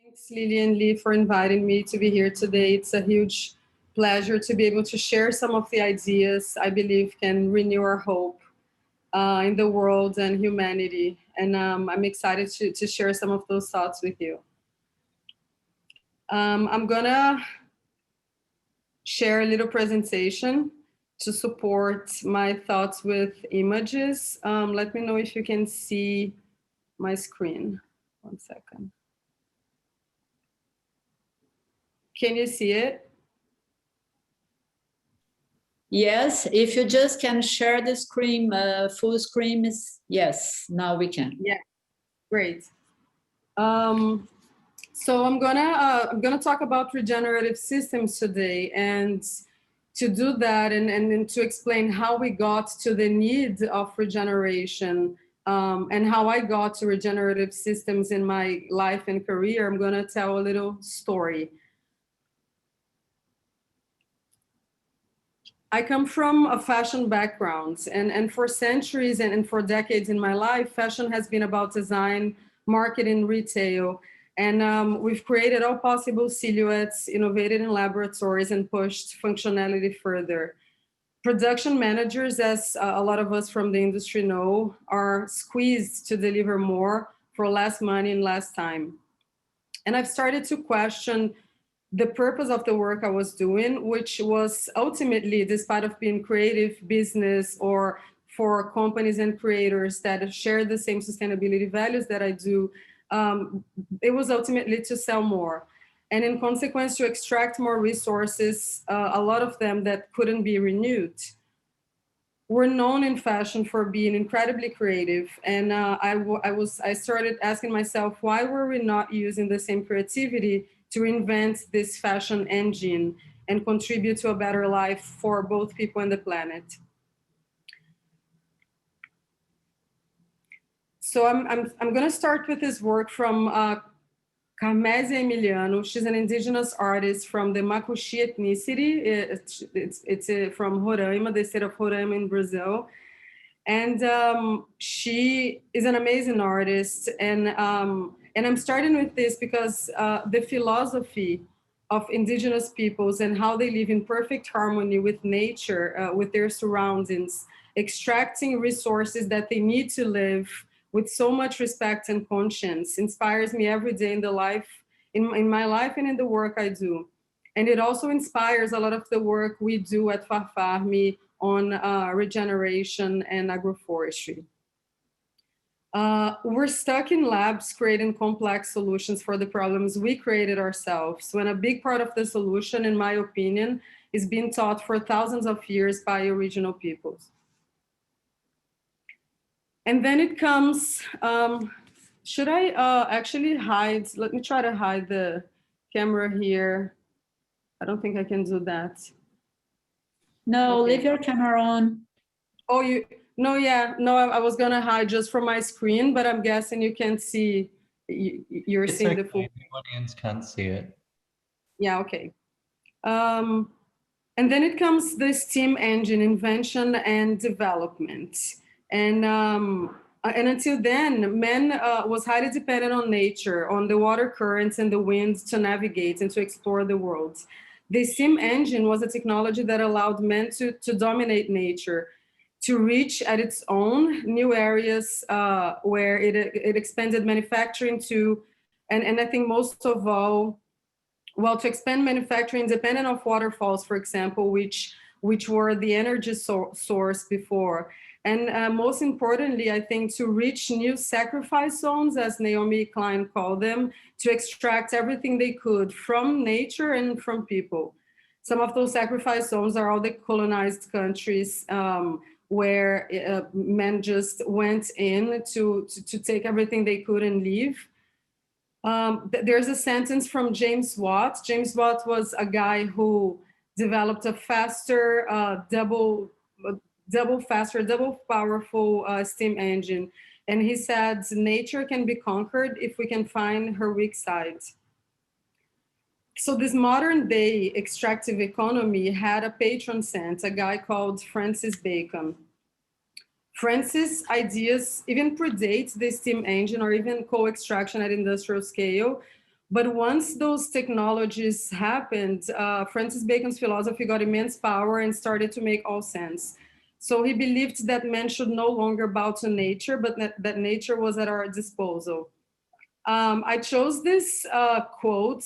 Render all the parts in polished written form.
Thanks, Lily and Lee, for inviting me to be here today. It's a huge pleasure to be able to share some of the ideas I believe can renew our hope in the world and humanity. And I'm excited to share some of those thoughts with you. I'm gonna share a little presentation to support my thoughts with images. Let me know if you can see my screen. 1 second. Can you see it? Yes, if you just can share the screen, full screen is, yes, now we can. Yeah, great. So I'm gonna talk about regenerative systems today, and to do that and to explain how we got to the need of regeneration and how I got to regenerative systems in my life and career, I'm gonna tell a little story. I come from a fashion background, and for centuries and for decades in my life, fashion has been about design, marketing, retail. And we've created all possible silhouettes, innovated in laboratories, and pushed functionality further. Production managers, as a lot of us from the industry know, are squeezed to deliver more for less money and less time. And I've started to question the purpose of the work I was doing, which was ultimately, despite of being creative business or for companies and creators that share the same sustainability values that I do, it was ultimately to sell more. And in consequence, to extract more resources, a lot of them that couldn't be renewed. We're known in fashion for being incredibly creative. And I started asking myself, why were we not using the same creativity to invent this fashion engine and contribute to a better life for both people and the planet? So I'm going to start with this work from Carmésia Emiliano. She's an indigenous artist from the Macuxi ethnicity. It's from Roraima, the state of Roraima in Brazil. And she is an amazing artist. And I'm starting with this because the philosophy of indigenous peoples and how they live in perfect harmony with nature, with their surroundings, extracting resources that they need to live with so much respect and conscience, inspires me every day in the life, in my life and in the work I do. And it also inspires a lot of the work we do at FARFARM on regeneration and agroforestry. We're stuck in labs creating complex solutions for the problems we created ourselves, when a big part of the solution, in my opinion, is being taught for thousands of years by original peoples. And then it comes, should I actually hide? Let me try to hide the camera here. I don't think I can do that. No, okay. Leave your camera on. Oh, I was gonna hide just from my screen, but I'm guessing you can't see, you're it's seeing okay. the full. The audience can't see it. Yeah, okay. And then it comes the steam engine, invention and development. And until then, man was highly dependent on nature, on the water currents and the winds to navigate and to explore the world. The steam engine was a technology that allowed men to dominate nature, to reach at its own new areas where it expanded manufacturing to, and I think most of all, well, to expand manufacturing independent of waterfalls, for example, which were the energy source before. And most importantly, I think to reach new sacrifice zones, as Naomi Klein called them, to extract everything they could from nature and from people. Some of those sacrifice zones are all the colonized countries where men just went in to take everything they could and leave. There's a sentence from James Watt. James Watt was a guy who developed a faster, double powerful steam engine. And he said, nature can be conquered if we can find her weak side. So this modern day extractive economy had a patron saint, a guy called Francis Bacon. Francis' ideas even predate the steam engine or even co-extraction at industrial scale, But once those technologies happened, Francis Bacon's philosophy got immense power and started to make all sense. So he believed that man should no longer bow to nature, but that nature was at our disposal. I chose this quote.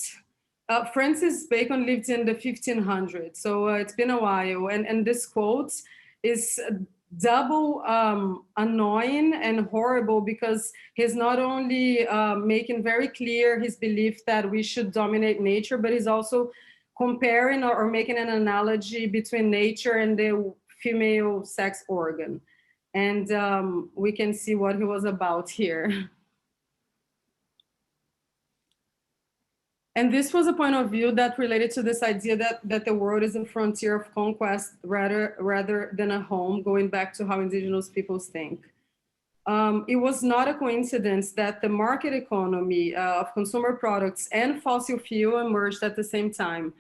Francis Bacon lived in the 1500s, so it's been a while. And this quote is double annoying and horrible because he's not only making very clear his belief that we should dominate nature, but he's also comparing or making an analogy between nature and the female sex organ. And we can see what he was about here. And this was a point of view that related to this idea that the world is a frontier of conquest rather than a home, going back to how indigenous peoples think. It was not a coincidence that the market economy of consumer products and fossil fuel emerged at the same time.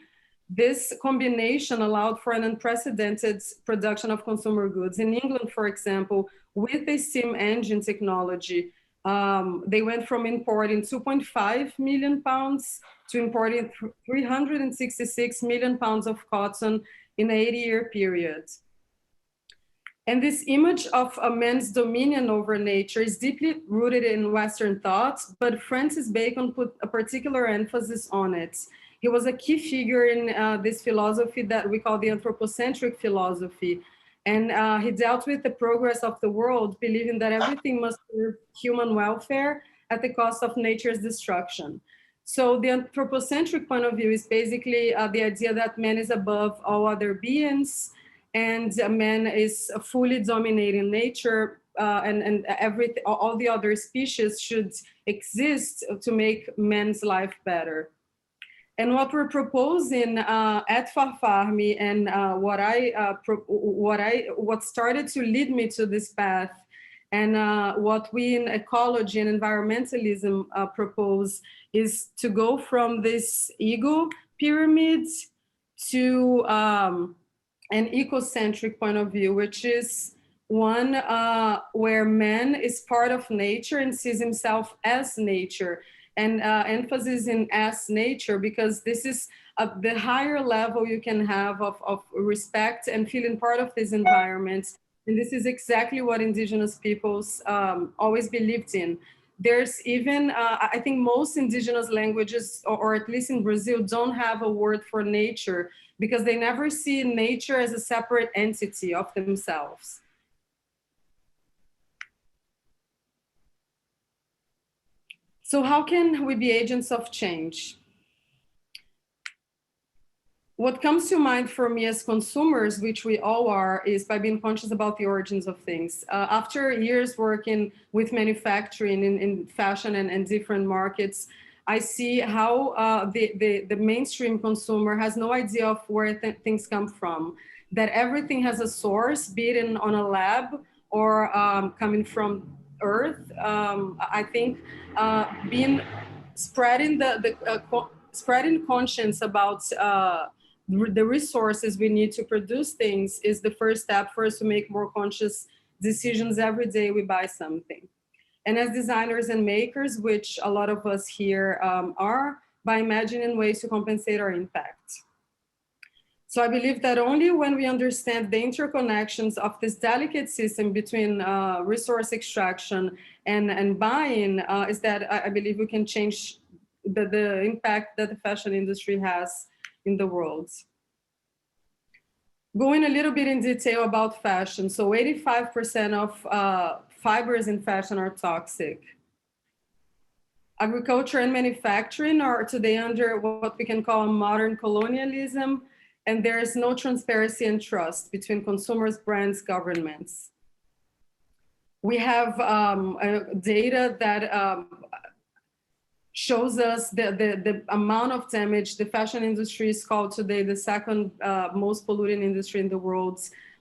This combination allowed for an unprecedented production of consumer goods. In England, for example, with the steam engine technology, they went from importing 2.5 million pounds to importing 366 million pounds of cotton in an 80-year period. And this image of a man's dominion over nature is deeply rooted in Western thought, but Francis Bacon put a particular emphasis on it. He was a key figure in this philosophy that we call the Anthropocentric Philosophy. And he dealt with the progress of the world, believing that everything must serve human welfare at the cost of nature's destruction. So the anthropocentric point of view is basically the idea that man is above all other beings, and man is fully dominating nature, and all the other species should exist to make man's life better. And what we're proposing at FARFARM, and what started to lead me to this path, and what we in ecology and environmentalism propose, is to go from this ego pyramid to an ecocentric point of view, which is one where man is part of nature and sees himself as nature. And emphasis in as nature, because this is the higher level you can have of respect and feeling part of this environment. And this is exactly what indigenous peoples always believed in. There's even, I think most indigenous languages, or at least in Brazil, don't have a word for nature because they never see nature as a separate entity of themselves. So how can we be agents of change? What comes to mind for me as consumers, which we all are, is by being conscious about the origins of things. After years working with manufacturing in fashion and different markets, I see how the mainstream consumer has no idea of where things come from, that everything has a source, be it on a lab or coming from Earth. I think spreading spreading conscience about the resources we need to produce things is the first step for us to make more conscious decisions every day we buy something. And as designers and makers, which a lot of us here are, by imagining ways to compensate our impact. So I believe that only when we understand the interconnections of this delicate system between resource extraction and buying is that I believe we can change the impact that the fashion industry has in the world. Going a little bit in detail about fashion. So 85% of fibers in fashion are toxic. Agriculture and manufacturing are today under what we can call modern colonialism, and there is no transparency and trust between consumers, brands, governments. We have data that shows us the amount of damage. The fashion industry is called today the second most polluting industry in the world.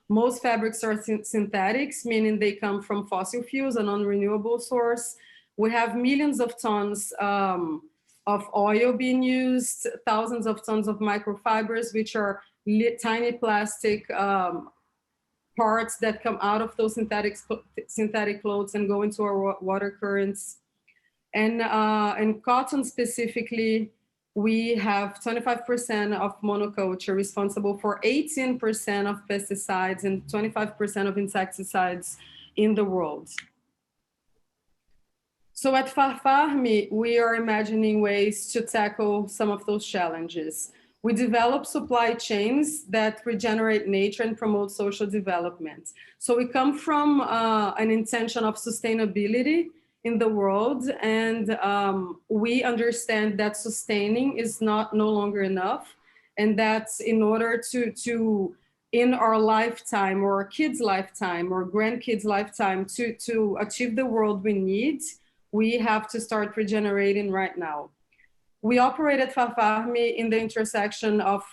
Most fabrics are synthetics, meaning they come from fossil fuels, a non-renewable source. We have millions of tons of oil being used, thousands of tons of microfibers, which are tiny plastic parts that come out of those synthetic clothes and go into our water currents. And in cotton specifically, we have 25% of monoculture responsible for 18% of pesticides and 25% of insecticides in the world. So at FARFARM, we are imagining ways to tackle some of those challenges. We develop supply chains that regenerate nature and promote social development. So we come from an intention of sustainability in the world, and we understand that sustaining is no longer enough, and that's in order to in our lifetime or our kids' lifetime or grandkids' lifetime to achieve the world we need, we have to start regenerating right now. We operate at FARFARM in the intersection of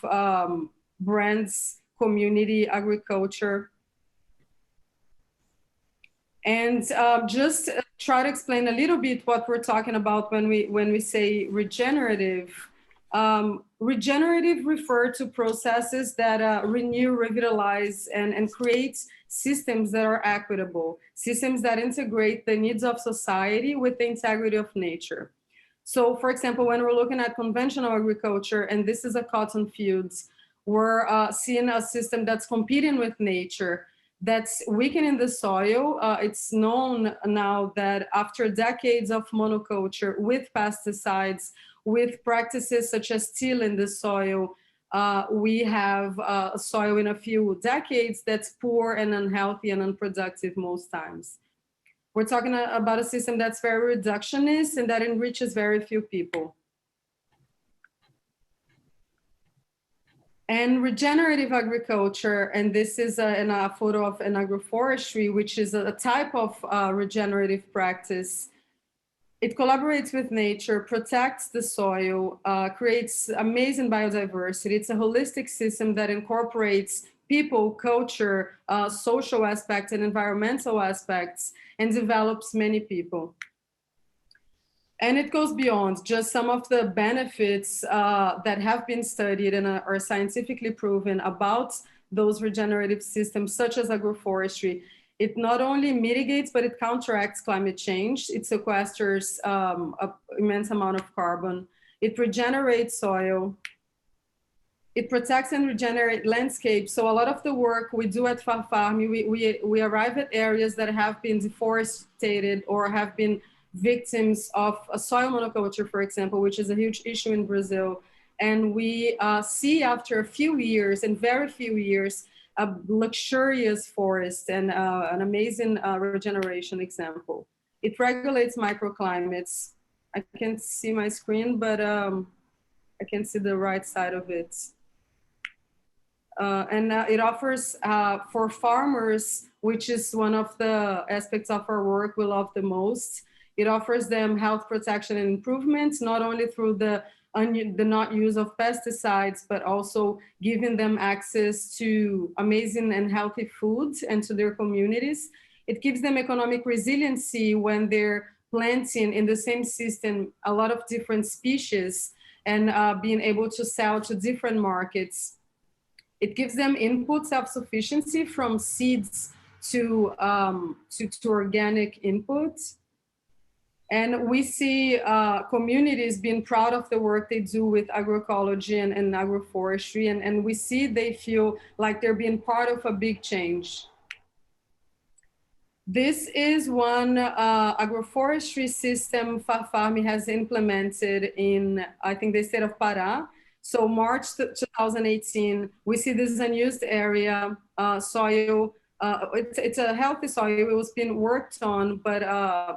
brands, community, agriculture. And just try to explain a little bit what we're talking about when we say regenerative. Regenerative refer to processes that renew, revitalize, and create systems that are equitable, systems that integrate the needs of society with the integrity of nature. So, for example, when we're looking at conventional agriculture, and this is a cotton field, we're seeing a system that's competing with nature, that's weakening the soil. It's known now that after decades of monoculture with pesticides, with practices such as tilling the soil, we have a soil in a few decades that's poor and unhealthy and unproductive most times. We're talking about a system that's very reductionist and that enriches very few people. And regenerative agriculture, and this is a photo of an agroforestry, which is a type of regenerative practice. It collaborates with nature, protects the soil, creates amazing biodiversity. It's a holistic system that incorporates people, culture, social aspects, and environmental aspects, and develops many people. And it goes beyond just some of the benefits that have been studied and are scientifically proven about those regenerative systems, such as agroforestry. It not only mitigates, but it counteracts climate change. It sequesters an immense amount of carbon. It regenerates soil. It protects and regenerates landscapes. So a lot of the work we do at FARFARM, we arrive at areas that have been deforested or have been victims of a soil monoculture, for example, which is a huge issue in Brazil. And we see after a few years, and very few years, a luxurious forest and an amazing regeneration example. It regulates microclimates. I can't see my screen, but I can see the right side of it. And it offers for farmers, which is one of the aspects of our work we love the most. It offers them health protection and improvements, not only through the not use of pesticides, but also giving them access to amazing and healthy food and to their communities. It gives them economic resiliency when they're planting in the same system a lot of different species and being able to sell to different markets. It gives them input self-sufficiency from seeds to organic input. And we see communities being proud of the work they do with agroecology and agroforestry. And we see they feel like they're being part of a big change. This is one agroforestry system FARFARM has implemented in, I think, the state of Pará. So March 2018, we see this is an unused area, soil. It's a healthy soil. It was being worked on, but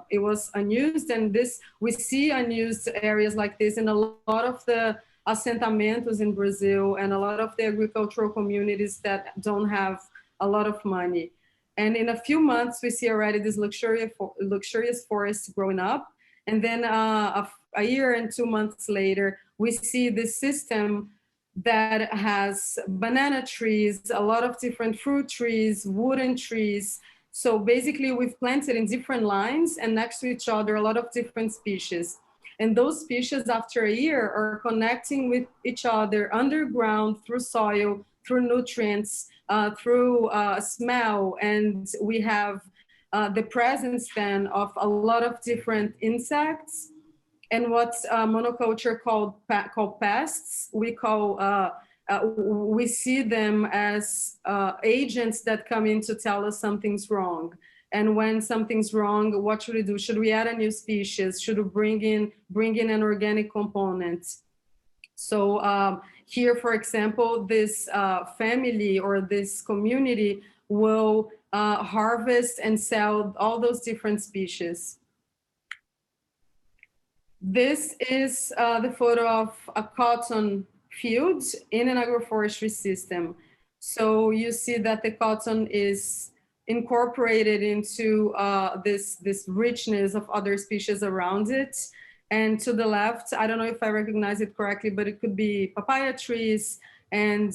it was unused. And we see unused areas like this in a lot of the assentamentos in Brazil and a lot of the agricultural communities that don't have a lot of money. And in a few months, we see already this luxurious forest growing up. And then a year and 2 months later, we see this system that has banana trees, a lot of different fruit trees, wooden trees. So basically we've planted in different lines and next to each other, a lot of different species. And those species after a year are connecting with each other underground through soil, through nutrients, through smell. And we have the presence then of a lot of different insects and what's monoculture called pests, we see them as agents that come in to tell us something's wrong. And when something's wrong, what should we do? Should we add a new species? Should we bring in an organic component? So here, for example, this family or this community will harvest and sell all those different species. This is the photo of a cotton field in an agroforestry system. So you see that the cotton is incorporated into this richness of other species around it. And to the left, I don't know if I recognize it correctly, but it could be papaya trees. And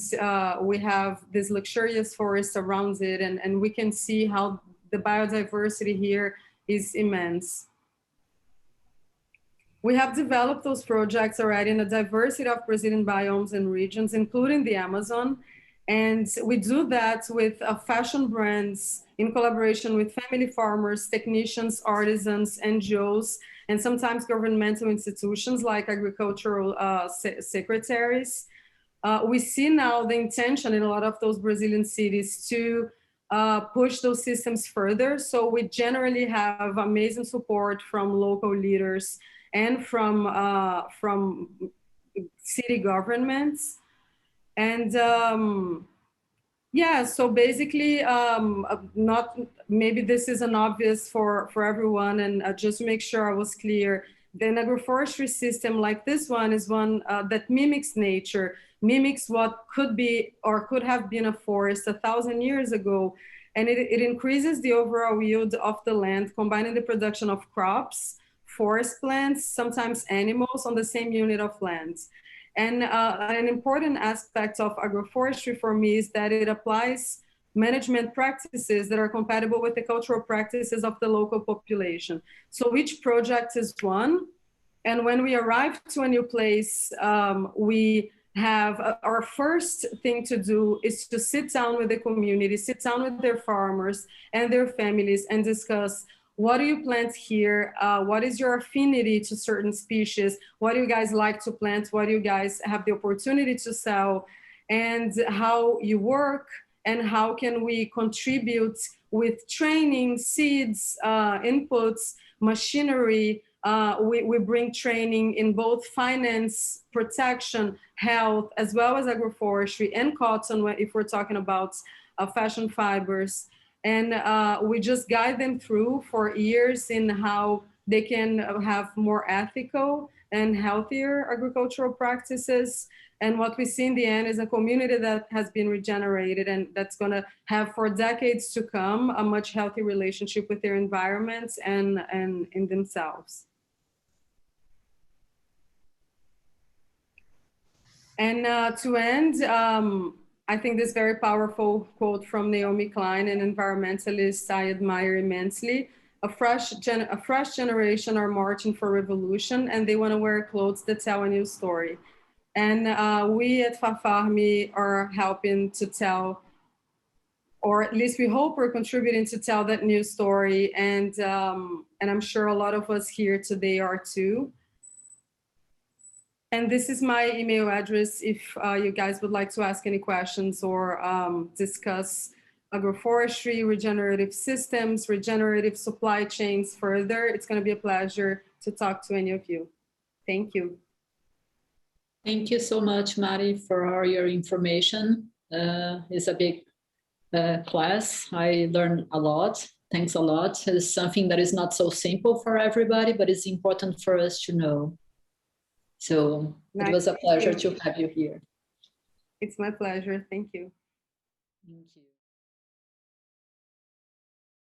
we have this luxurious forest around it. And we can see how the biodiversity here is immense. We have developed those projects already in a diversity of Brazilian biomes and regions, including the Amazon. And we do that with fashion brands in collaboration with family farmers, technicians, artisans, NGOs, and sometimes governmental institutions like agricultural secretaries. We see now the intention in a lot of those Brazilian cities to push those systems further. So we generally have amazing support from local leaders and from city governments. And yeah, so basically, maybe this isn't obvious for everyone, and just to make sure I was clear, the agroforestry system like this one is one that mimics nature, mimics what could be or could have been a forest 1,000 years ago. And it increases the overall yield of the land, combining the production of crops, forest plants, sometimes animals on the same unit of land. And an important aspect of agroforestry for me is that it applies management practices that are compatible with the cultural practices of the local population. So each project is one. And when we arrive to a new place, we have our first thing to do is to sit down with the community, sit down with their farmers and their families and discuss, what do you plant here? What is your affinity to certain species? What do you guys like to plant? What do you guys have the opportunity to sell? And how you work, and how can we contribute with training, seeds, inputs, machinery. We bring training in both finance, protection, health, as well as agroforestry and cotton, if we're talking about fashion fibers. And we just guide them through for years in how they can have more ethical and healthier agricultural practices. And what we see in the end is a community that has been regenerated and that's going to have for decades to come a much healthier relationship with their environments and in themselves. And to end, I think this very powerful quote from Naomi Klein, an environmentalist I admire immensely. A fresh generation are marching for revolution, and they want to wear clothes that tell a new story. And we at FARFARM are helping to tell, or at least we hope we're contributing to tell that new story. And I'm sure a lot of us here today are too. And this is my email address if you guys would like to ask any questions or discuss agroforestry, regenerative systems, regenerative supply chains further. It's going to be a pleasure to talk to any of you. Thank you. Thank you so much, Mari, for all your information. It's a big class. I learned a lot. Thanks a lot. It's something that is not so simple for everybody, but it's important for us to know. So it was a pleasure to have you here. It's my pleasure. Thank you. Thank you.